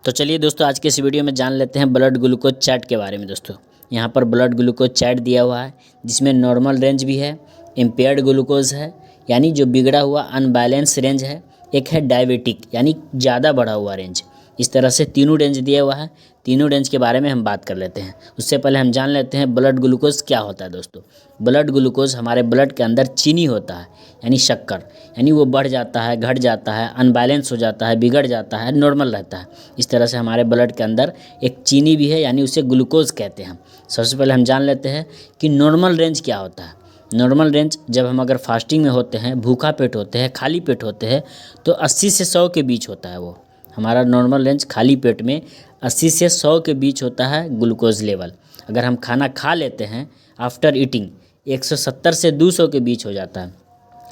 तो चलिए दोस्तों, आज के इस वीडियो में जान लेते हैं ब्लड ग्लूकोज चार्ट के बारे में। दोस्तों यहाँ पर ब्लड ग्लूकोज चार्ट दिया हुआ है, जिसमें नॉर्मल रेंज भी है, इम्पेयर्ड ग्लूकोज है यानी जो बिगड़ा हुआ अनबैलेंस रेंज है, एक है डायबिटिक यानी ज़्यादा बढ़ा हुआ रेंज। इस तरह से तीनों रेंज दिया हुआ है। तीनों रेंज के बारे में हम बात कर लेते हैं। उससे पहले हम जान लेते हैं ब्लड ग्लूकोज क्या होता है। दोस्तों ब्लड ग्लूकोज हमारे ब्लड के अंदर चीनी होता है यानी शक्कर, यानी वो बढ़ जाता है, घट जाता है, अनबैलेंस हो जाता है, बिगड़ जाता है, नॉर्मल रहता है। इस तरह से हमारे ब्लड के अंदर एक चीनी भी है यानी उसे ग्लूकोज कहते हैं। सबसे पहले हम जान लेते हैं कि नॉर्मल रेंज क्या होता है। नॉर्मल रेंज जब हम अगर फास्टिंग में होते हैं, भूखा पेट होते हैं, खाली पेट होते हैं, तो 80 से 100 के बीच होता है। वो हमारा नॉर्मल रेंज खाली पेट में 80 से 100 के बीच होता है ग्लूकोज लेवल। अगर हम खाना खा लेते हैं आफ्टर ईटिंग, 170 से 200 के बीच हो जाता है।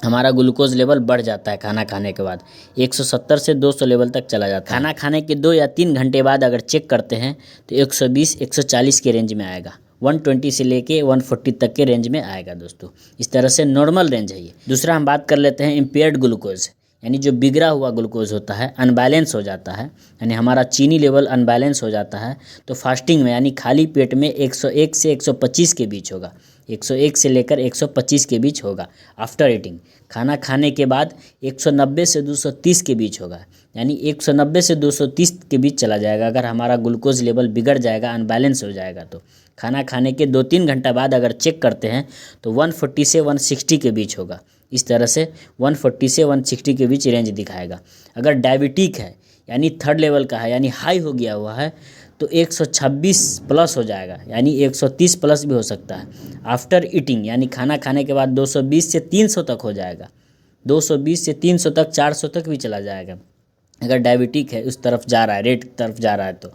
हमारा ग्लूकोज लेवल बढ़ जाता है खाना खाने के बाद, 170 से 200 लेवल तक चला जाता है। खाना खाने के 2 या 3 घंटे बाद अगर चेक करते हैं तो 120-140 के रेंज में आएगा, 120 से लेके 140 तक के रेंज में आएगा। दोस्तों इस तरह से नॉर्मल रेंज है ये। दूसरा हम बात कर लेते हैं इम्पेयर्ड ग्लूकोज, यानी जो बिगड़ा हुआ ग्लूकोज होता है, अनबैलेंस हो जाता है, यानी हमारा चीनी लेवल अनबैलेंस हो जाता है। तो फास्टिंग में यानी खाली पेट में 101 से 125 के बीच होगा, 101 से लेकर 125 के बीच होगा। आफ्टर ईटिंग खाना खाने के बाद 190 से 230 के बीच होगा, यानी 190 से 230 के बीच चला जाएगा। अगर हमारा ग्लूकोज लेवल बिगड़ जाएगा, अनबैलेंस हो जाएगा, तो खाना खाने के 2-3 घंटा बाद अगर चेक करते हैं तो 140 से 160 के बीच होगा। इस तरह से 140 से 160 के बीच रेंज दिखाएगा। अगर डायबिटिक है यानी थर्ड लेवल का है, यानी हाई हो गया हुआ है, तो 126 प्लस हो जाएगा, यानी 130 प्लस भी हो सकता है। आफ्टर ईटिंग यानी खाना खाने के बाद 220 से 300 तक हो जाएगा, 220 से 300 तक, 400 तक भी चला जाएगा। अगर डायबिटिक है, उस तरफ जा रहा है, रेट की तरफ जा रहा है, तो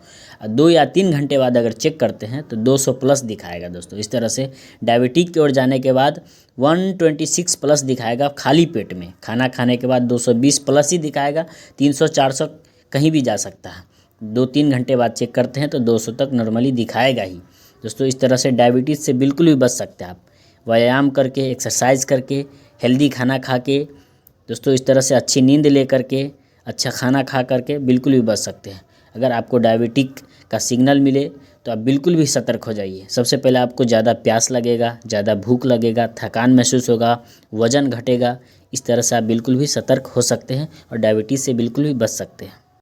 2 या 3 घंटे बाद अगर चेक करते हैं तो 200 प्लस दिखाएगा। दोस्तों इस तरह से डायबिटिक की ओर जाने के बाद 126 प्लस दिखाएगा खाली पेट में। खाना खाने के बाद 220 प्लस ही दिखाएगा, 300-400 कहीं भी जा सकता है। 2-3 घंटे बाद चेक करते हैं तो 200 तक नॉर्मली दिखाएगा ही। दोस्तों इस तरह से डायबिटीज़ से बिल्कुल भी बच सकते हैं आप, व्यायाम करके, एक्सरसाइज करके, हेल्दी खाना खा के। दोस्तों इस तरह से अच्छी नींद ले करके, अच्छा खाना खा करके बिल्कुल भी बच सकते हैं। अगर आपको डायबिटिक का सिग्नल मिले तो आप बिल्कुल भी सतर्क हो जाइए। सबसे पहले आपको ज़्यादा प्यास लगेगा, ज़्यादा भूख लगेगा, थकान महसूस होगा, वज़न घटेगा। इस तरह से आप बिल्कुल भी सतर्क हो सकते हैं और डायबिटीज़ से बिल्कुल भी बच सकते हैं।